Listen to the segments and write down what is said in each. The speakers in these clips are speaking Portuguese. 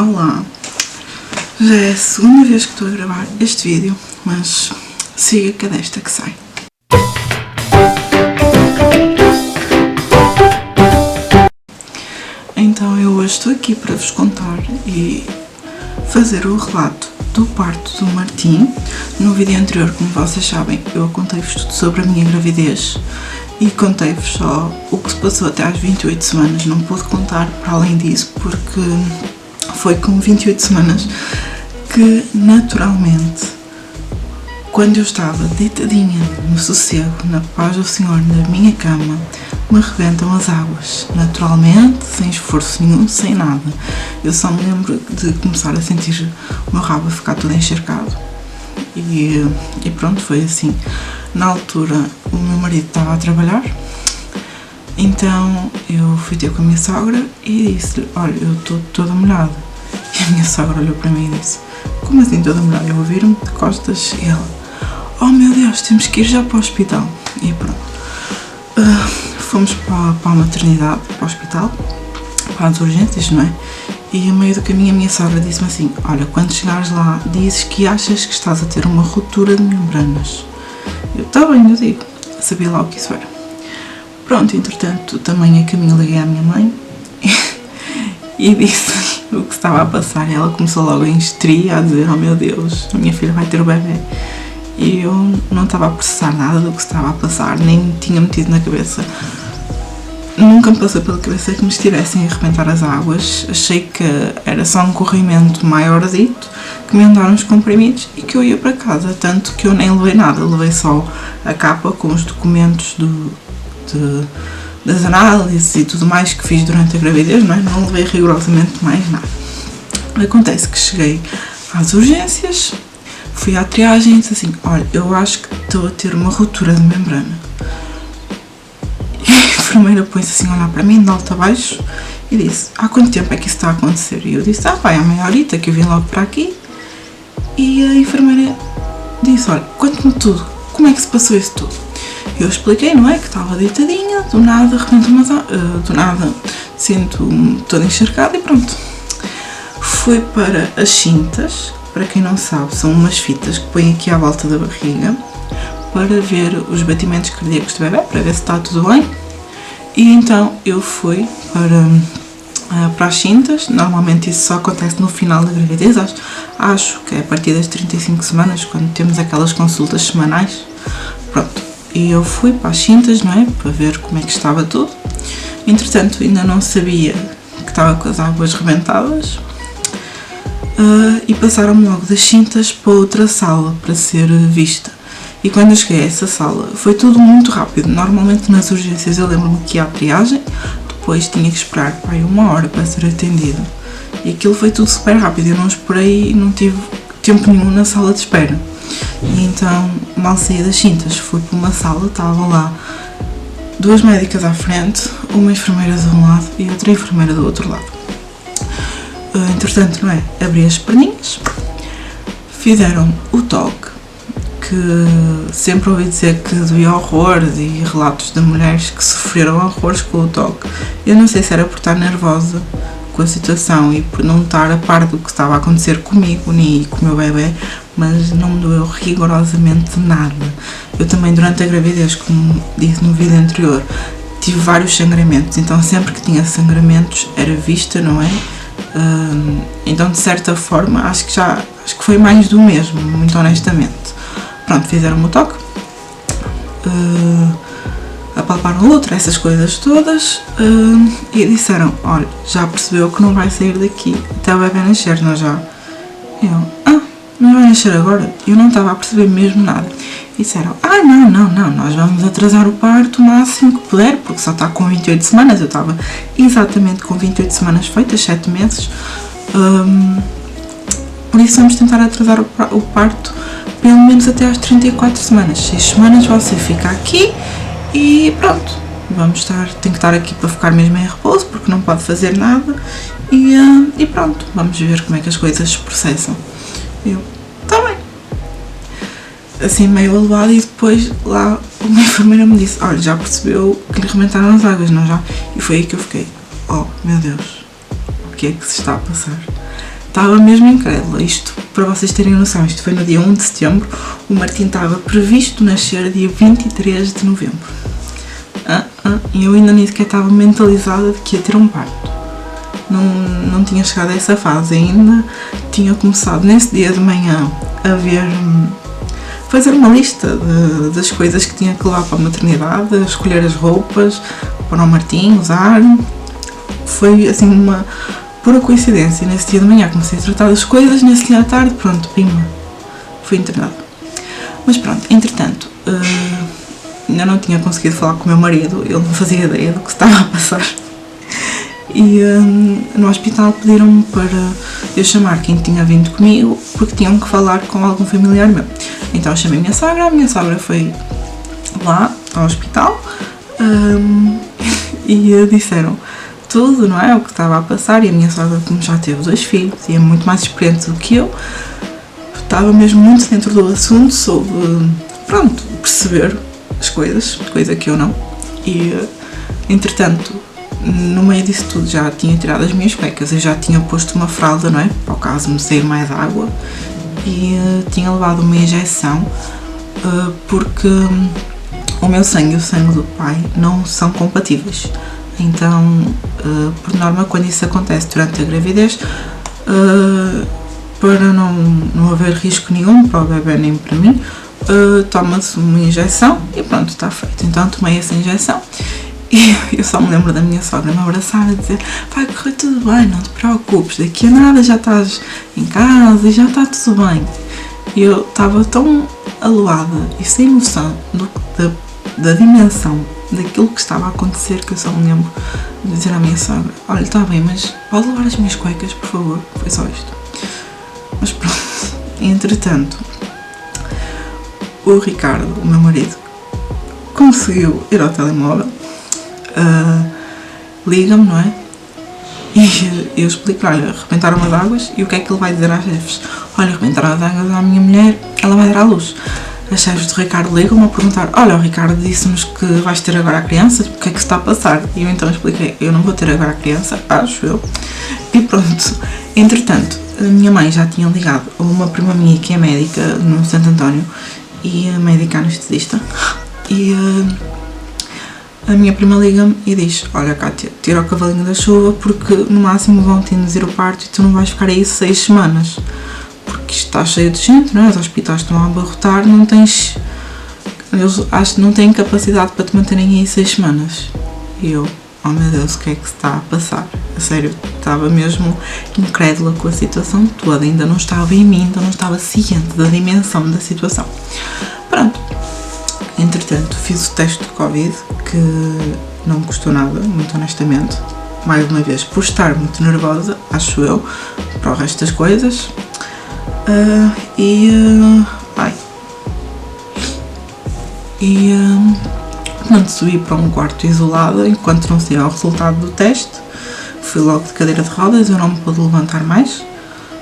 Olá, já é a segunda vez que estou a gravar este vídeo, mas siga que é desta que sai. Então eu hoje estou aqui para vos contar e fazer o relato do parto do Martim. No vídeo anterior, como vocês sabem, eu contei-vos tudo sobre a minha gravidez e contei-vos só o que se passou até às 28 semanas. Não pude contar para além disso porque foi com 28 semanas que, naturalmente, quando eu estava deitadinha no sossego, na paz do Senhor, na minha cama, me rebentam as águas, naturalmente, sem esforço nenhum, sem nada. Eu só me lembro de começar a sentir o meu rabo a ficar todo encharcado. E pronto, foi assim. Na altura, o meu marido estava a trabalhar, então eu fui ter com a minha sogra e disse-lhe: olha, eu estou toda molhada. E a minha sogra olhou para mim e disse: como assim toda molhada? Eu viro-me de costas e ela: oh meu Deus, temos que ir já para o hospital. E pronto. Fomos para a maternidade, para o hospital, para as urgências, não é? E a meio do caminho a minha sogra disse-me assim: olha, quando chegares lá, dizes que achas que estás a ter uma ruptura de membranas. Eu: está bem, eu digo. Sabia lá o que isso era. Pronto, entretanto, também a caminho liguei à minha mãe e disse o que estava a passar. E ela começou logo em histeria a dizer: oh meu Deus, a minha filha vai ter o bebê. E eu não estava a processar nada do que estava a passar, nem tinha metido na cabeça. Nunca me passou pela cabeça que me estivessem a arrebentar as águas. Achei que era só um corrimento maiorzito, que me andaram os comprimidos e que eu ia para casa. Tanto que eu nem levei nada, levei só a capa com os documentos das análises e tudo mais que fiz durante a gravidez, não é? Não levei rigorosamente mais nada. Acontece que cheguei às urgências, fui à triagem e disse assim: olha, eu acho que estou a ter uma ruptura de membrana. E a enfermeira põe-se assim a olhar para mim de alto a baixo e disse: há quanto tempo é que isso está a acontecer? E eu disse: vai, há meia horita que eu vim logo para aqui. E a enfermeira disse: olha, conte-me tudo, como é que se passou isso tudo? Eu expliquei, não é, que estava deitadinha, do nada, do nada sinto-me toda encharcada e pronto. Fui para as cintas. Para quem não sabe, são umas fitas que põem aqui à volta da barriga para ver os batimentos cardíacos do bebê, para ver se está tudo bem. E então eu fui para as cintas. Normalmente isso só acontece no final da gravidez, acho que é a partir das 35 semanas, quando temos aquelas consultas semanais. Pronto, e eu fui para as cintas, não é, para ver como é que estava tudo. Entretanto, ainda não sabia que estava com as águas rebentadas. E passaram-me logo das cintas para outra sala para ser vista. E quando eu cheguei a essa sala foi tudo muito rápido. Normalmente nas urgências eu lembro-me que ia à triagem, depois tinha que esperar para aí 1 hora para ser atendida. E aquilo foi tudo super rápido, eu não esperei, não tive tempo nenhum na sala de espera. E então, mal saí das cintas, fui para uma sala, estavam lá 2 médicas à frente, uma enfermeira de um lado e outra enfermeira do outro lado. Entretanto, não é? Abri as perninhas, fizeram o toque, que sempre ouvi dizer que havia horrores e relatos de mulheres que sofreram horrores com o toque. Eu não sei se era por estar nervosa com a situação e por não estar a par do que estava a acontecer comigo nem com o meu bebê, mas não me doeu rigorosamente nada. Eu também, durante a gravidez, como disse no vídeo anterior, tive vários sangramentos, então sempre que tinha sangramentos era vista, não é? Então, de certa forma, acho que foi mais do mesmo, muito honestamente. Pronto, fizeram-me o toque, apalparam o útero, essas coisas todas, e disseram: olha, já percebeu que não vai sair daqui até o bebê nascer, não já? Eu: não vai nascer agora? Eu não estava a perceber mesmo nada. E disseram: não, nós vamos atrasar o parto o máximo que puder, porque só está com 28 semanas. Eu estava exatamente com 28 semanas feitas, 7 meses. Por isso vamos tentar atrasar o parto pelo menos até às 34 semanas. 6 semanas você fica aqui e pronto. Tem que estar aqui para ficar mesmo em repouso, porque não pode fazer nada. E pronto, vamos ver como é que as coisas se processam. Eu: está bem. Assim meio aloado, e depois lá uma enfermeira me disse: olha, já percebeu que lhe rebentaram as águas, não já? E foi aí que eu fiquei: oh meu Deus, o que é que se está a passar? estava mesmo incrédula. Isto, para vocês terem noção, isto foi no dia 1 de setembro, o Martim estava previsto nascer dia 23 de novembro. E eu ainda nem sequer estava mentalizada de que ia ter um parto. Não tinha chegado a essa fase ainda. Tinha começado nesse dia de manhã a fazer uma lista das coisas que tinha que levar para a maternidade, a escolher as roupas para o Martim usar. Foi assim uma pura coincidência. Nesse dia de manhã comecei a tratar das coisas, nesse dia à tarde, pronto, pima, fui internada. Mas pronto, entretanto, ainda não tinha conseguido falar com o meu marido, ele não fazia ideia do que estava a passar. E no hospital pediram-me para eu chamar quem tinha vindo comigo, porque tinham que falar com algum familiar meu. Então eu chamei a minha sogra foi lá ao hospital e disseram tudo, não é? O que estava a passar. E a minha sogra, como já teve 2 filhos e é muito mais experiente do que eu, estava mesmo muito dentro do assunto, soube, pronto, perceber as coisas, coisa que eu não. E entretanto, no meio disso tudo já tinha tirado as minhas cuecas, eu já tinha posto uma fralda, não é? Para o caso me sair mais água, e tinha levado uma injeção porque o meu sangue e o sangue do pai não são compatíveis. Então, por norma, quando isso acontece durante a gravidez, para não haver risco nenhum para o bebê nem para mim, toma-se uma injeção e pronto, está feito. Então tomei essa injeção e eu só me lembro da minha sogra me abraçar e dizer: vai correr tudo bem, não te preocupes, daqui a nada já estás em casa e já está tudo bem. E eu estava tão aloada e sem noção da dimensão daquilo que estava a acontecer que eu só me lembro de dizer à minha sogra: olha, está bem, mas pode levar as minhas cuecas, por favor. Foi só isto. Mas pronto, entretanto, o Ricardo, o meu marido, conseguiu ir ao telemóvel, liga-me, não é? E eu explico: olha, arrebentaram as águas. E o que é que ele vai dizer às chefes? Olha, arrebentaram as águas à minha mulher, ela vai dar à luz. As chefes do Ricardo ligam-me a perguntar: olha, o Ricardo disse-nos que vais ter agora a criança, o que é que se está a passar? E eu então expliquei: eu não vou ter agora a criança, acho eu. E pronto. Entretanto, a minha mãe já tinha ligado a uma prima minha que é médica no Santo António e a médica anestesista, e a minha prima liga-me e diz: olha, Kátia, tira o cavalinho da chuva porque no máximo vão-te induzir o parto e tu não vais ficar aí 6 semanas, porque isto está cheio de gente, não é? Os hospitais estão a abarrotar, não tens, eles acho que não têm capacidade para te manterem aí 6 semanas. E eu: oh meu Deus, o que é que se está a passar? A sério, estava mesmo incrédula com a situação toda, ainda não estava em mim, ainda não estava ciente da dimensão da situação. Pronto, entretanto fiz o teste de Covid, que não me custou nada, muito honestamente, mais uma vez por estar muito nervosa, acho eu, para o resto das coisas. Pronto, subi para um quarto isolado enquanto não saía o resultado do teste. Fui logo de cadeira de rodas, eu não me pude levantar mais.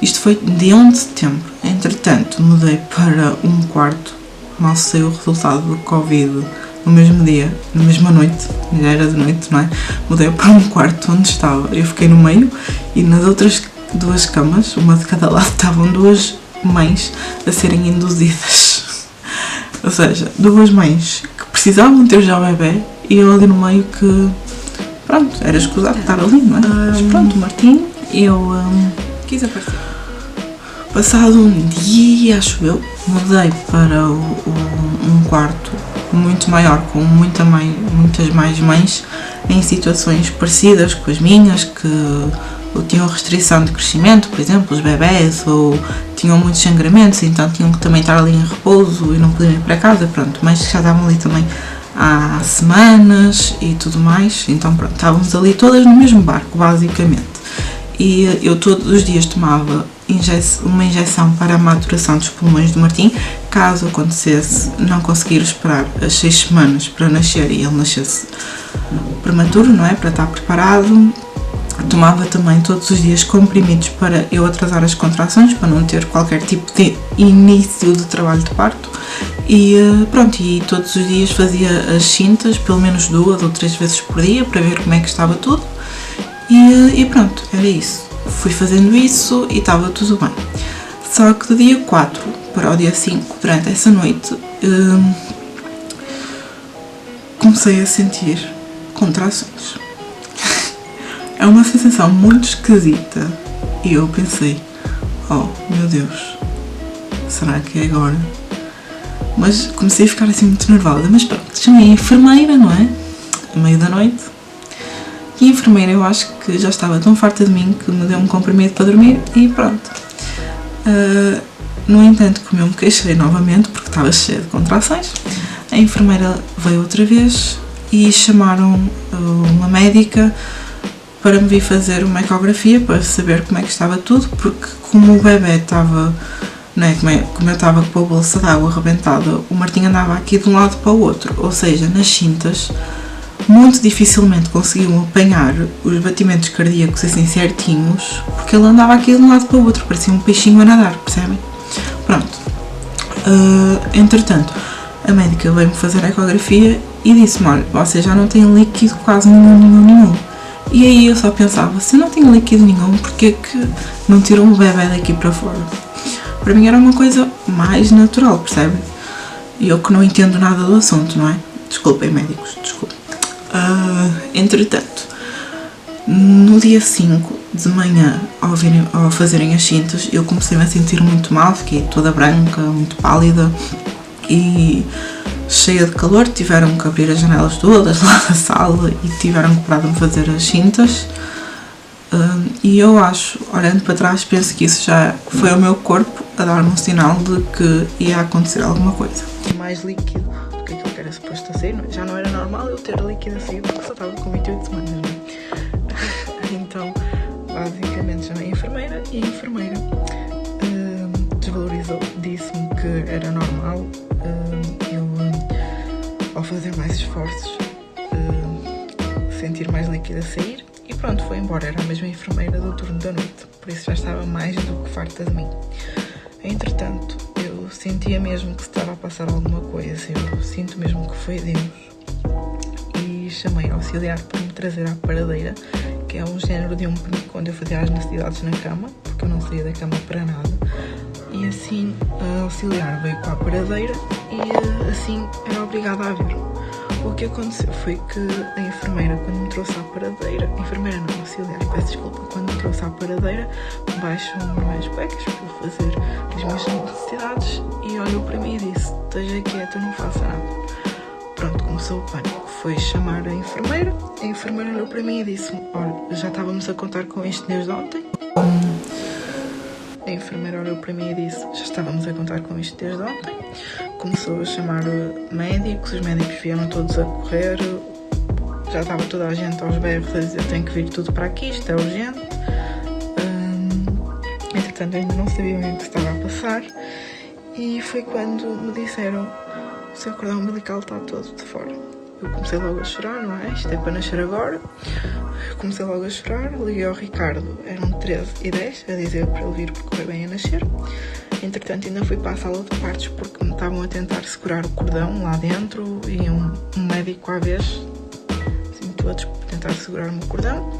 Isto foi dia 1 de setembro. Entretanto, mudei para um quarto, mal saiu o resultado do Covid no mesmo dia, na mesma noite, já era de noite, não é? Mudei para um quarto onde estava, eu fiquei no meio e nas outras 2 camas, uma de cada lado, estavam 2 mães a serem induzidas. Ou seja, 2 mães que precisavam ter já o bebê e eu ali no meio que, pronto, era escusado estar ali, não é? Mas pronto, o Martim, eu quis aparecer. Passado um dia, acho eu, mudei para um quarto muito maior, com muitas mais mães em situações parecidas com as minhas, que tinham restrição de crescimento, por exemplo, os bebés, ou tinham muitos sangramentos, então tinham que também estar ali em repouso e não podiam ir para casa, pronto, mas já estavam ali também há semanas e tudo mais, então pronto, estávamos ali todas no mesmo barco, basicamente. E eu todos os dias tomava uma injeção para a maturação dos pulmões do Martim, caso acontecesse não conseguir esperar as 6 semanas para nascer e ele nascesse prematuro, não é? Para estar preparado. Tomava também todos os dias comprimidos para eu atrasar as contrações, para não ter qualquer tipo de início de trabalho de parto. E pronto, e todos os dias fazia as cintas, pelo menos 2 ou 3 vezes por dia, para ver como é que estava tudo. E pronto, era isso. fui fazendo isso e estava tudo bem. Só que do dia 4 para o dia 5, durante essa noite, comecei a sentir contrações. É uma sensação muito esquisita e eu pensei, oh meu Deus, será que é agora? Mas comecei a ficar assim muito nervosa, mas pronto, chamei a enfermeira, não é? À meio da noite. E a enfermeira, eu acho que já estava tão farta de mim que me deu um comprimido para dormir e pronto. No entanto, como eu me queixei novamente, porque estava cheia de contrações, a enfermeira veio outra vez e chamaram uma médica para me vir fazer uma ecografia para saber como é que estava tudo, porque como o bebê estava, não é, como eu estava com a bolsa de água arrebentada, o Martim andava aqui de um lado para o outro, ou seja, nas cintas, muito dificilmente conseguiam apanhar os batimentos cardíacos assim certinhos, porque ele andava aqui de um lado para o outro, parecia um peixinho a nadar, percebem? Pronto. Entretanto, a médica veio-me fazer a ecografia e disse-me, olha, você já não tem líquido quase nenhum. E aí eu só pensava, se eu não tenho líquido nenhum, porque é que não tiram o bebê daqui para fora? Para mim era uma coisa mais natural, percebem? E eu que não entendo nada do assunto, não é? Desculpem, médicos, desculpem. Entretanto, no dia 5 de manhã, ao fazerem as cintas, eu comecei-me a sentir muito mal, fiquei toda branca, muito pálida e cheia de calor. Tiveram que abrir as janelas todas lá da sala e tiveram que parar de me fazer as cintas. E eu acho, olhando para trás, penso que isso já foi o meu corpo a dar-me um sinal de que ia acontecer alguma coisa. Mais líquido do que aquilo que era suposto a ser, já não era normal eu ter líquido a sair porque só estava com 28 semanas, não é? Então, basicamente chamei a enfermeira e a enfermeira desvalorizou, disse-me que era normal eu, ao fazer mais esforços, sentir mais líquido a sair. E pronto, foi embora, era a mesma enfermeira do turno da noite, por isso já estava mais do que farta de mim. Entretanto, eu sentia mesmo que se estava a passar alguma coisa, eu sinto mesmo que foi Deus. E chamei a auxiliar para me trazer à paradeira, que é um género de um penico onde eu fazia as necessidades na cama, porque eu não saía da cama para nada. E assim a auxiliar veio com a paradeira e assim era obrigada a ver. O que aconteceu foi que a enfermeira, quando me trouxe à paradeira, enfermeira não, auxiliar, peço desculpa, quando me trouxe à paradeira, baixou-me as cuecas para eu fazer as minhas necessidades e olhou para mim e disse, esteja quieta, não faça nada. Pronto, começou o pânico, foi chamar a enfermeira olhou para mim e disse-me, olha, já estávamos a contar com isto desde ontem. A enfermeira olhou para mim e disse, já estávamos a contar com isto desde ontem. Começou a chamar médicos, os médicos vieram todos a correr, já estava toda a gente aos berros a dizer, tem que vir tudo para aqui, isto é urgente. Entretanto, ainda não sabia o que estava a passar e foi quando me disseram, o seu cordão umbilical está todo de fora. Eu comecei logo a chorar, não é? Isto é para nascer agora. Comecei logo a chorar, liguei ao Ricardo, eram 13h10, a dizer para ele vir porque o bebê ia nascer. Entretanto, ainda fui para a sala de partos porque me estavam a tentar segurar o cordão lá dentro e um médico à vez, assim, todos a tentar segurar-me o cordão.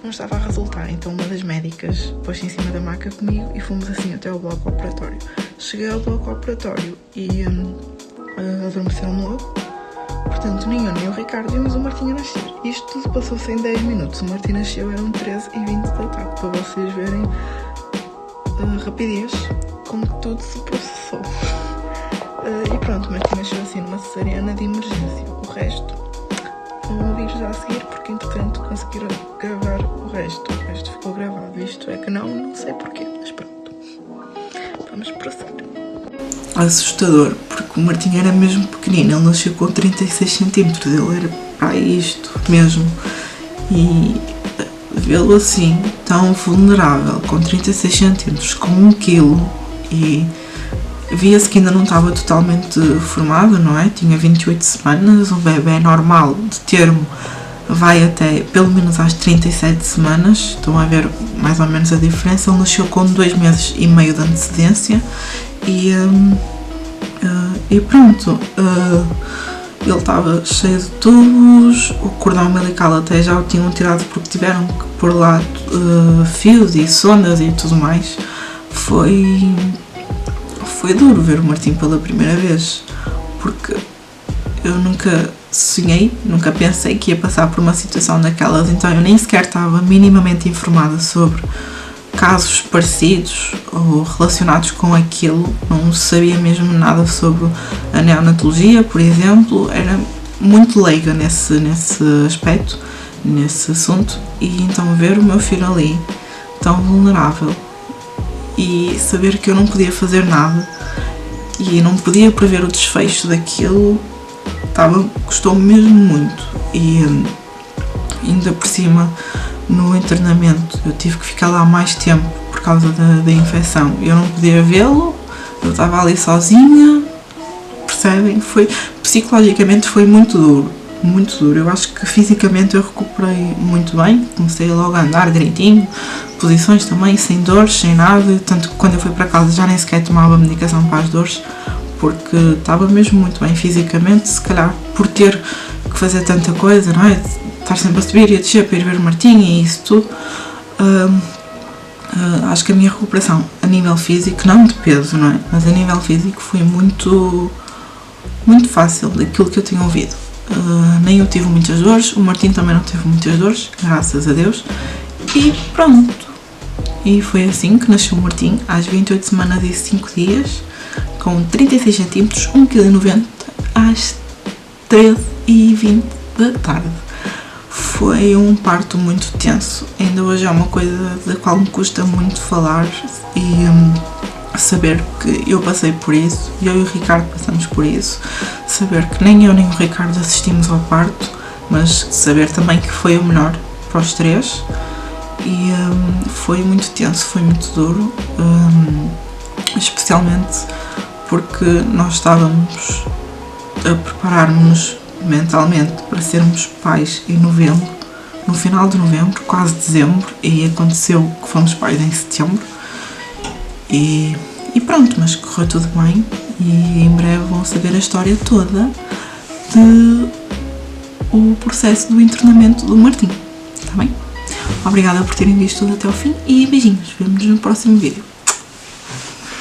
Não estava a resultar, então uma das médicas pôs-se em cima da maca comigo e fomos assim até ao bloco operatório. Cheguei ao bloco operatório e adormeceram-me logo. Portanto, nem eu nem o Ricardo vimos o Martim a nascer. Isto tudo passou-se em 10 minutos. O Martim nasceu, eram 13h20 da tarde, para vocês verem a rapidez como tudo se processou. E pronto, o Martim nasceu assim numa cesariana de emergência. O resto vão ouvir já a seguir, porque entretanto conseguiram gravar o resto. O resto ficou gravado. Isto é que não sei porquê, mas pronto. Vamos prosseguir. Assustador, porque o Martim era mesmo pequenino, ele nasceu com 36 cm, ele era para isto mesmo, e vê-lo assim, tão vulnerável, com 36 cm, com 1 kg, e via-se que ainda não estava totalmente formado, não é? Tinha 28 semanas, o bebê normal de termo vai até pelo menos às 37 semanas, estão a ver mais ou menos a diferença. Ele nasceu com 2 meses e meio de antecedência e pronto, ele estava cheio de tubos, o cordão umbilical até já o tinham tirado porque tiveram que pôr lá fios e sondas e tudo mais. Foi duro ver o Martim pela primeira vez, porque eu nunca sonhei, nunca pensei que ia passar por uma situação daquelas, então eu nem sequer estava minimamente informada sobre casos parecidos ou relacionados com aquilo, não sabia mesmo nada sobre a neonatologia, por exemplo, era muito leiga nesse aspecto, nesse assunto, e então ver o meu filho ali tão vulnerável e saber que eu não podia fazer nada e não podia prever o desfecho daquilo, custou mesmo muito. E ainda por cima, no internamento, eu tive que ficar lá mais tempo por causa da infecção. Eu não podia vê-lo, eu estava ali sozinha, percebem? Psicologicamente foi muito duro, muito duro. Eu acho que fisicamente eu recuperei muito bem, comecei logo a andar direitinho, posições também, sem dores, sem nada, tanto que quando eu fui para casa já nem sequer tomava medicação para as dores, porque estava mesmo muito bem fisicamente, se calhar por ter que fazer tanta coisa, não é? Estar sempre a subir e a descer para ir ver o Martim e isso tudo. Acho que a minha recuperação a nível físico, não de peso, não é? Mas a nível físico foi muito fácil daquilo que eu tinha ouvido. Nem eu tive muitas dores, o Martim também não teve muitas dores, graças a Deus. E pronto. E foi assim que nasceu o Martim, às 28 semanas e 5 dias, com 36 cm, 1,90 kg, às 13h20 da tarde. Foi um parto muito tenso, ainda hoje é uma coisa da qual me custa muito falar e saber que eu passei por isso, eu e o Ricardo passamos por isso, saber que nem eu nem o Ricardo assistimos ao parto, mas saber também que foi o melhor para os três. E foi muito tenso, foi muito duro, especialmente porque nós estávamos a preparar-nos mentalmente para sermos pais em novembro, no final de novembro, quase dezembro, e aconteceu que fomos pais em setembro e pronto, mas correu tudo bem e em breve vão saber a história toda o processo do internamento do Martim, está bem? Obrigada por terem visto tudo até ao fim e beijinhos, vemo-nos no próximo vídeo.